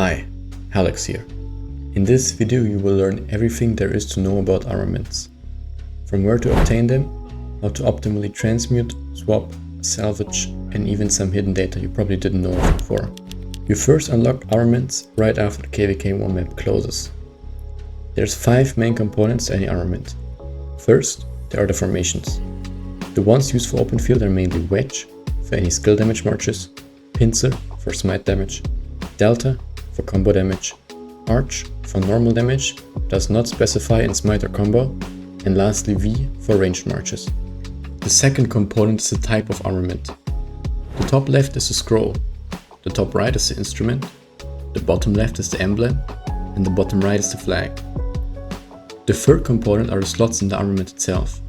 Hi, Alex here. In this video you will learn everything there is to know about armaments. From where to obtain them, how to optimally transmute, swap, salvage, and even some hidden data you probably didn't know of before. You first unlock armaments right after the KVK1 map closes. There's 5 main components to any armament. First, there are the formations. The ones used for open field are mainly Wedge for any skill damage marches, Pincer for smite damage, Delta for combo damage, Arch for normal damage, does not specify in smite or combo, and lastly V for ranged marches. The second component is the type of armament. The top left is the scroll, the top right is the instrument, the bottom left is the emblem, and the bottom right is the flag. The third component are the slots in the armament itself.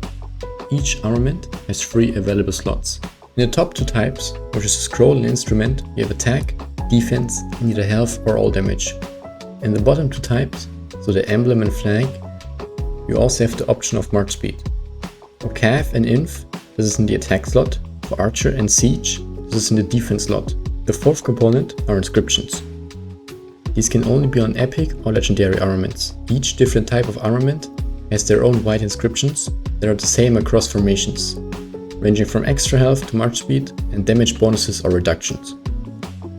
Each armament has 3 available slots. In the top 2 types, which is the scroll and instrument, you have attack, defense, and either health or all damage. In the bottom 2 types, so the emblem and flag, you also have the option of march speed. For Cav and Inf, this is in the attack slot. For Archer and Siege, this is in the defense slot. The fourth component are inscriptions. These can only be on epic or legendary armaments. Each different type of armament has their own white inscriptions that are the same across formations, ranging from extra health to march speed and damage bonuses or reductions.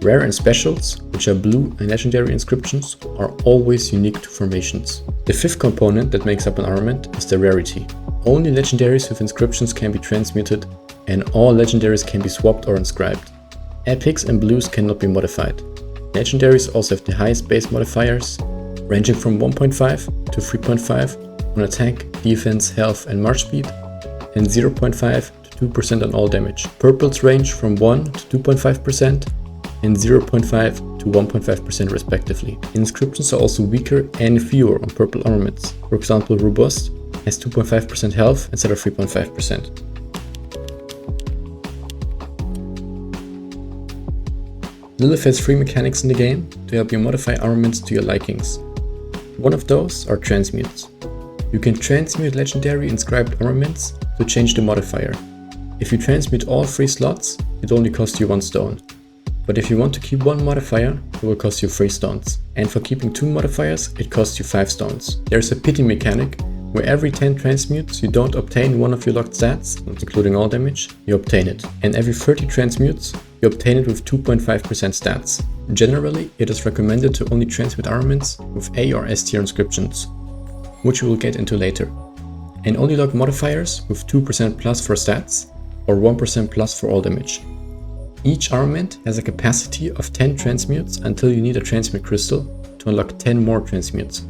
Rare and specials, which are blue and legendary inscriptions, are always unique to formations. The fifth component that makes up an armament is the rarity. Only legendaries with inscriptions can be transmuted, and all legendaries can be swapped or inscribed. Epics and blues cannot be modified. Legendaries also have the highest base modifiers, ranging from 1.5 to 3.5 on attack, defense, health and march speed, and 0.5 to 2% on all damage. Purples range from 1 to 2.5% and 0.5 to 1.5% respectively. Inscriptions are also weaker and fewer on purple armaments. For example, Robust has 2.5% health instead of 3.5%. Lilith has 3 mechanics in the game to help you modify armaments to your likings. One of those are transmutes. You can transmute legendary inscribed armaments to change the modifier. If you transmute all 3 slots, it only costs you 1 stone. But if you want to keep 1 modifier, it will cost you 3 stones. And for keeping 2 modifiers, it costs you 5 stones. There's a pity mechanic, where every 10 transmutes you don't obtain one of your locked stats, not including all damage, you obtain it. And every 30 transmutes, you obtain it with 2.5% stats. Generally, it is recommended to only transmute armaments with A or S tier inscriptions, which we will get into later. And only lock modifiers with 2% plus for stats, or 1% plus for all damage. Each armament has a capacity of 10 transmutes until you need a transmute crystal to unlock 10 more transmutes.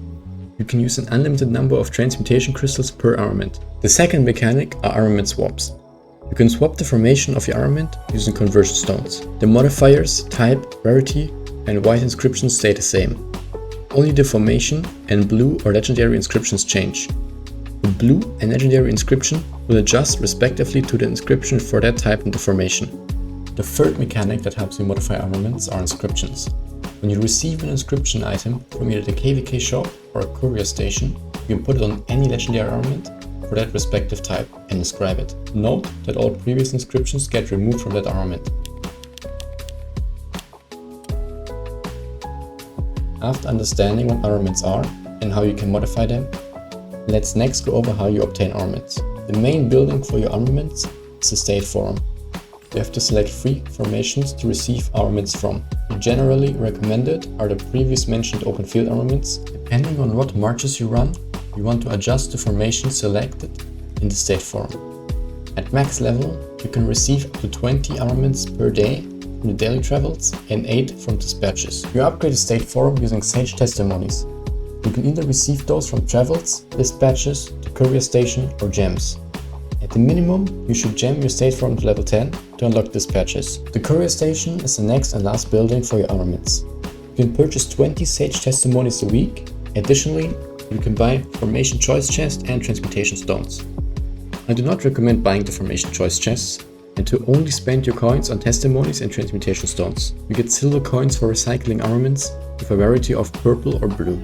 You can use an unlimited number of transmutation crystals per armament. The second mechanic are armament swaps. You can swap the formation of your armament using conversion stones. The modifiers, type, rarity, and white inscriptions stay the same. Only the formation and blue or legendary inscriptions change. The blue and legendary inscription will adjust respectively to the inscription for that type in the formation. The third mechanic that helps you modify armaments are inscriptions. When you receive an inscription item from either the KVK shop or a courier station, you can put it on any legendary armament for that respective type and inscribe it. Note that all previous inscriptions get removed from that armament. After understanding what armaments are and how you can modify them, let's next go over how you obtain armaments. The main building for your armaments is the state forum. You have to select 3 formations to receive armaments from. The generally recommended are the previous mentioned open field armaments. Depending on what marches you run, you want to adjust the formation selected in the state forum. At max level, you can receive up to 20 armaments per day from the daily travels and 8 from dispatches. You upgrade the state forum using sage testimonies. You can either receive those from travels, dispatches, the courier station or gems. At the minimum, you should gem your state forum to level 10 to unlock dispatches. The courier station is the next and last building for your armaments. You can purchase 20 sage testimonies a week. Additionally, you can buy formation choice chest and transmutation stones. I do not recommend buying the formation choice chests and to only spend your coins on testimonies and transmutation stones. You get silver coins for recycling armaments with a variety of purple or blue.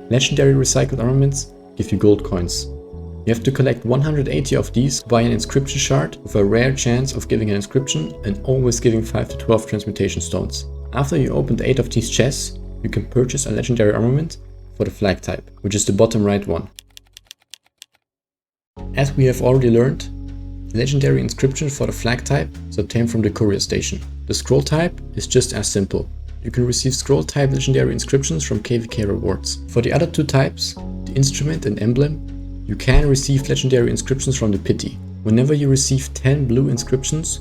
Legendary recycled armaments give you gold coins. You have to collect 180 of these via an inscription shard with a rare chance of giving an inscription and always giving 5 to 12 transmutation stones. After you opened 8 of these chests, you can purchase a legendary armament for the flag type, which is the bottom right one. As we have already learned, the legendary inscription for the flag type is obtained from the courier station. The scroll type is just as simple. You can receive scroll type legendary inscriptions from KVK rewards. For the other two types, the instrument and emblem, you can receive legendary inscriptions from the pity. Whenever you receive 10 blue inscriptions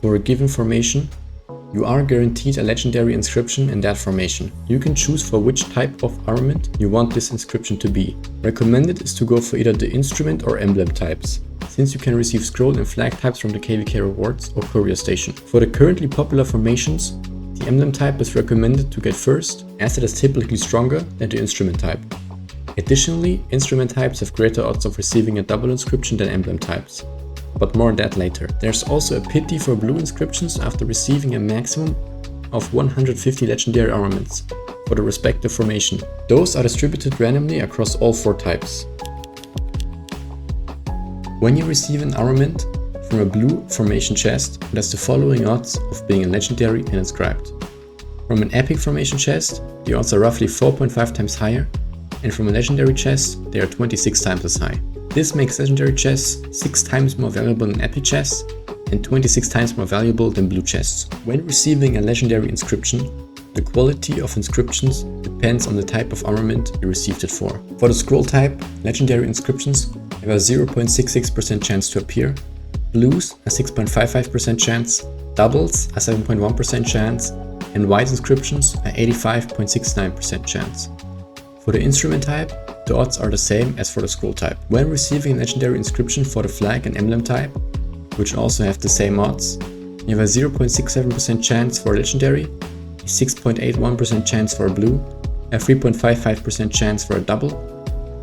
for a given formation, you are guaranteed a legendary inscription in that formation. You can choose for which type of armament you want this inscription to be. Recommended is to go for either the instrument or emblem types, since you can receive scroll and flag types from the KVK rewards or courier station. For the currently popular formations, the emblem type is recommended to get first, as it is typically stronger than the instrument type. Additionally, instrument types have greater odds of receiving a double inscription than emblem types, but more on that later. There's also a pity for blue inscriptions after receiving a maximum of 150 legendary armaments for the respective formation. Those are distributed randomly across all 4 types. When you receive an armament from a blue formation chest, it has the following odds of being a legendary and inscribed. From an epic formation chest, the odds are roughly 4.5 times higher, and from a legendary chest, they are 26 times as high. This makes legendary chests 6 times more valuable than epic chests and 26 times more valuable than blue chests. When receiving a legendary inscription, the quality of inscriptions depends on the type of armament you received it for. For the scroll type, legendary inscriptions have a 0.66% chance to appear, blues a 6.55% chance, doubles a 7.1% chance, and white inscriptions a 85.69% chance. For the instrument type, the odds are the same as for the scroll type. When receiving a legendary inscription for the flag and emblem type, which also have the same odds, you have a 0.67% chance for a legendary, a 6.81% chance for a blue, a 3.55% chance for a double,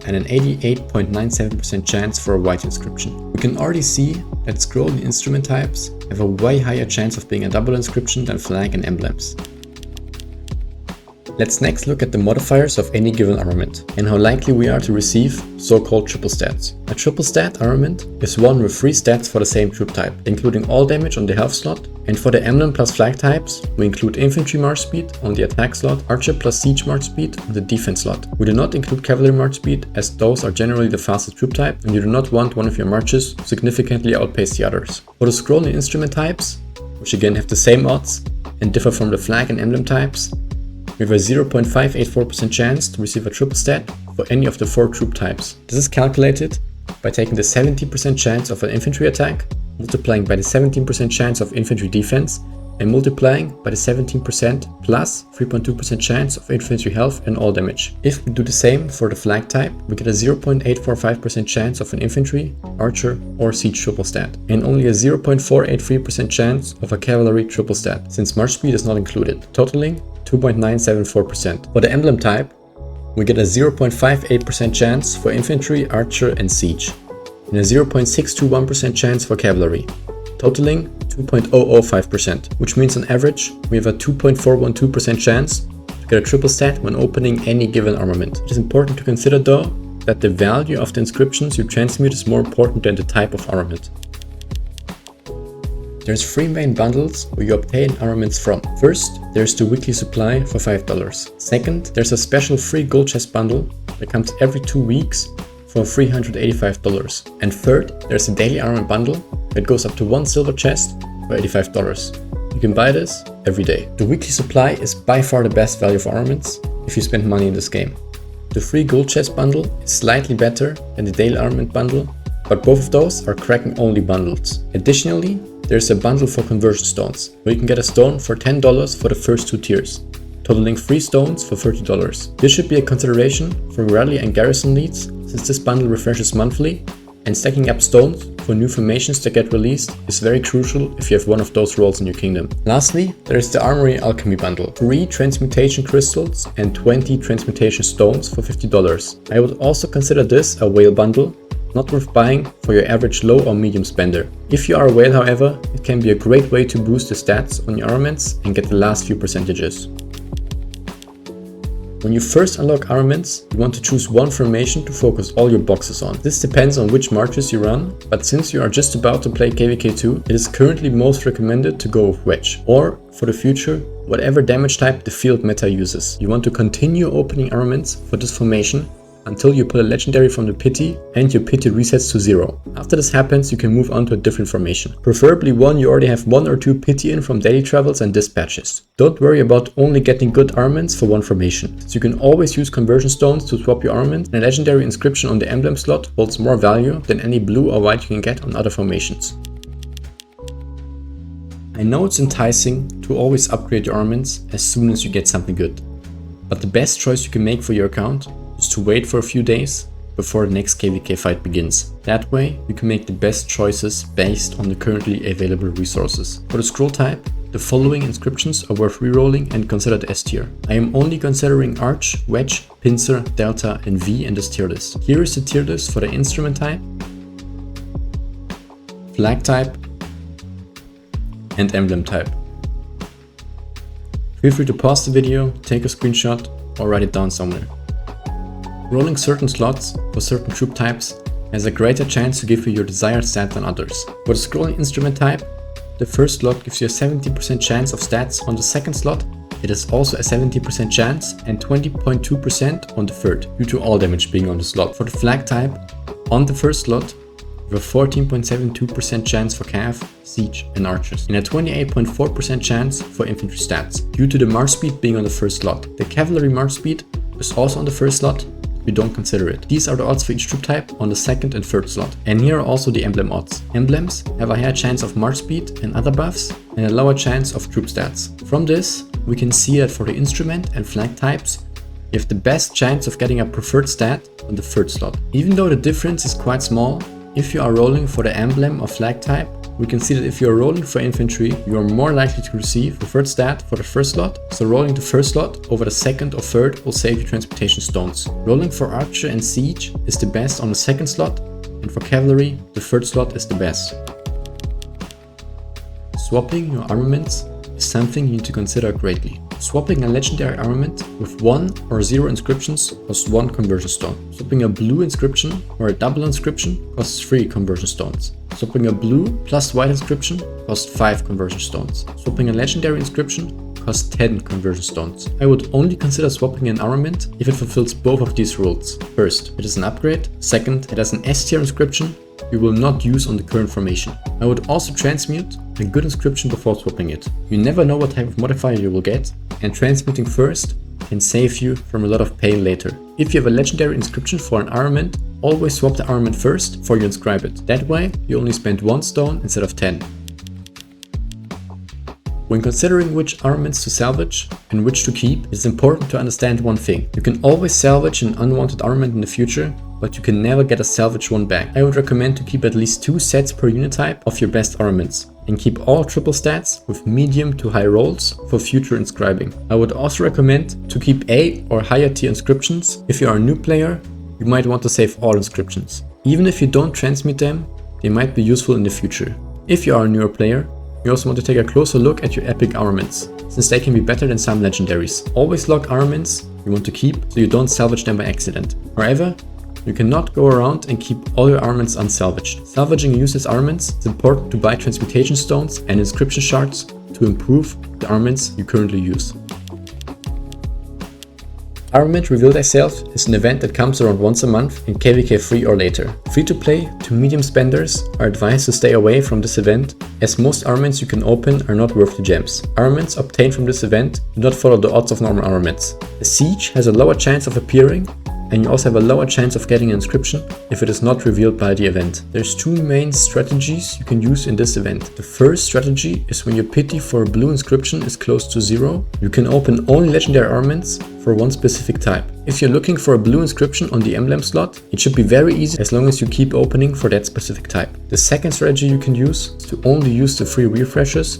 and an 88.97% chance for a white inscription. We can already see that scroll and instrument types have a way higher chance of being a double inscription than flag and emblems. Let's next look at the modifiers of any given armament and how likely we are to receive so-called triple stats. A triple stat armament is one with 3 stats for the same troop type, including all damage on the health slot, and for the emblem plus flag types, we include infantry march speed on the attack slot, archer plus siege march speed on the defense slot. We do not include cavalry march speed, as those are generally the fastest troop type and you do not want one of your marches to significantly outpace the others. For the scroll and instrument types, which again have the same odds and differ from the flag and emblem types, we have a 0.584% chance to receive a triple stat for any of the 4 troop types. This is calculated by taking the 70% chance of an infantry attack, multiplying by the 17% chance of infantry defense, and multiplying by the 17% plus 3.2% chance of infantry health and all damage. If we do the same for the flag type, we get a 0.845% chance of an infantry, archer, or siege triple stat, and only a 0.483% chance of a cavalry triple stat, since march speed is not included, totaling 2.974%. For the emblem type, we get a 0.58% chance for infantry, archer, and siege, and a 0.621% chance for cavalry, totaling 2.005%, which means on average we have a 2.412% chance to get a triple stat when opening any given armament. It is important to consider though that the value of the inscriptions you transmute is more important than the type of armament. There's 3 main bundles where you obtain armaments from. First, there's the weekly supply for $5. Second, there's a special free gold chest bundle that comes every 2 weeks for $385. And third, there's a daily armament bundle that goes up to 1 silver chest for $85. You can buy this every day. The weekly supply is by far the best value for armaments if you spend money in this game. The free gold chest bundle is slightly better than the daily armament bundle, but both of those are Kraken only bundles. Additionally, there's a bundle for conversion stones, where you can get a stone for $10 for the first 2 tiers, totaling 3 stones for $30. This should be a consideration for rally and garrison needs, since this bundle refreshes monthly, and stacking up stones for new formations that get released is very crucial if you have one of those roles in your kingdom. Lastly, there is the Armory Alchemy bundle, 3 transmutation crystals and 20 transmutation stones for $50. I would also consider this a whale bundle, not worth buying for your average low or medium spender. If you are a whale, however, it can be a great way to boost the stats on your armaments and get the last few percentages. When you first unlock armaments, you want to choose one formation to focus all your boxes on. This depends on which marches you run, but since you are just about to play KVK2, it is currently most recommended to go with Wedge, or for the future, whatever damage type the field meta uses. You want to continue opening armaments for this formation until you pull a legendary from the pity and your pity resets to 0. After this happens, you can move on to a different formation. Preferably one you already have 1 or 2 pity in from daily travels and dispatches. Don't worry about only getting good armaments for one formation, since you can always use conversion stones to swap your armament, and a legendary inscription on the emblem slot holds more value than any blue or white you can get on other formations. I know it's enticing to always upgrade your armaments as soon as you get something good, but the best choice you can make for your account is to wait for a few days before the next KVK fight begins. That way, you can make the best choices based on the currently available resources. For the scroll type, the following inscriptions are worth rerolling and considered S tier. I am only considering Arch, Wedge, Pincer, Delta and V in this tier list. Here is the tier list for the instrument type, flag type and emblem type. Feel free to pause the video, take a screenshot or write it down somewhere. Rolling certain slots for certain troop types has a greater chance to give you your desired stat than others. For the scrolling instrument type, the first slot gives you a 70% chance of stats on the second slot. It is also a 70% chance and 20.2% on the third, due to all damage being on the slot. For the flag type, on the first slot, you have a 14.72% chance for cav, siege and archers, and a 28.4% chance for infantry stats, due to the march speed being on the first slot. The cavalry march speed is also on the first slot. We don't consider it. These are the odds for each troop type on the second and third slot. And here are also the emblem odds. Emblems have a higher chance of march speed and other buffs, and a lower chance of troop stats. From this, we can see that for the instrument and flag types, you have the best chance of getting a preferred stat on the third slot. Even though the difference is quite small, if you are rolling for the emblem or flag type, we can see that if you are rolling for infantry, you are more likely to receive preferred stat for the first slot, so rolling the first slot over the second or third will save you transportation stones. Rolling for archer and siege is the best on the second slot, and for cavalry, the third slot is the best. Swapping your armaments is something you need to consider greatly. Swapping a legendary armament with 1 or 0 inscriptions costs 1 conversion stone. Swapping a blue inscription or a double inscription costs 3 conversion stones. Swapping a blue plus white inscription costs 5 conversion stones. Swapping a legendary inscription costs 10 conversion stones. I would only consider swapping an armament if it fulfills both of these rules. First, it is an upgrade. Second, it has an S tier inscription you will not use on the current formation. I would also transmute a good inscription before swapping it. You never know what type of modifier you will get, and transmuting first can save you from a lot of pain later. If you have a legendary inscription for an armament, always swap the armament first before you inscribe it. That way, you only spend 1 stone instead of 10. When considering which armaments to salvage and which to keep, it is important to understand one thing. You can always salvage an unwanted armament in the future, but you can never get a salvaged one back. I would recommend to keep at least 2 sets per unit type of your best armaments, and keep all triple stats with medium to high rolls for future inscribing. I would also recommend to keep A or higher tier inscriptions. If you are a new player, you might want to save all inscriptions. Even if you don't transmute them, they might be useful in the future. If you are a newer player, you also want to take a closer look at your epic armaments, since they can be better than some legendaries. Always log armaments you want to keep so you don't salvage them by accident. However, you cannot go around and keep all your armaments unsalvaged. Salvaging useless armaments, it's important to buy transmutation stones and inscription shards to improve the armaments you currently use. Armament Reveal Thyself is an event that comes around once a month in KVK 3 or later. Free-to-play to medium spenders are advised to stay away from this event, as most armaments you can open are not worth the gems. Armaments obtained from this event do not follow the odds of normal armaments. The siege has a lower chance of appearing, and you also have a lower chance of getting an inscription if it is not revealed by the event. There's 2 main strategies you can use in this event. The first strategy is when your pity for a blue inscription is close to 0, you can open only legendary armaments for one specific type. If you're looking for a blue inscription on the emblem slot, it should be very easy as long as you keep opening for that specific type. The second strategy you can use is to only use the free refreshers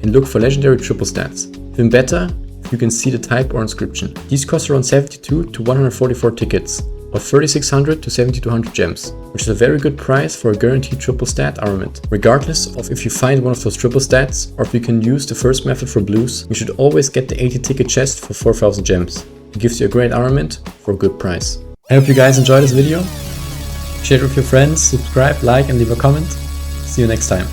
and look for legendary triple stats. Even better, you can see the type or inscription. These cost around 72 to 144 tickets, or 3600 to 7200 gems, which is a very good price for a guaranteed triple stat armament. Regardless of if you find one of those triple stats, or if you can use the first method for blues, you should always get the 80 ticket chest for 4000 gems. It gives you a great armament for a good price. I hope you guys enjoyed this video. Share it with your friends, subscribe, like and leave a comment. See you next time.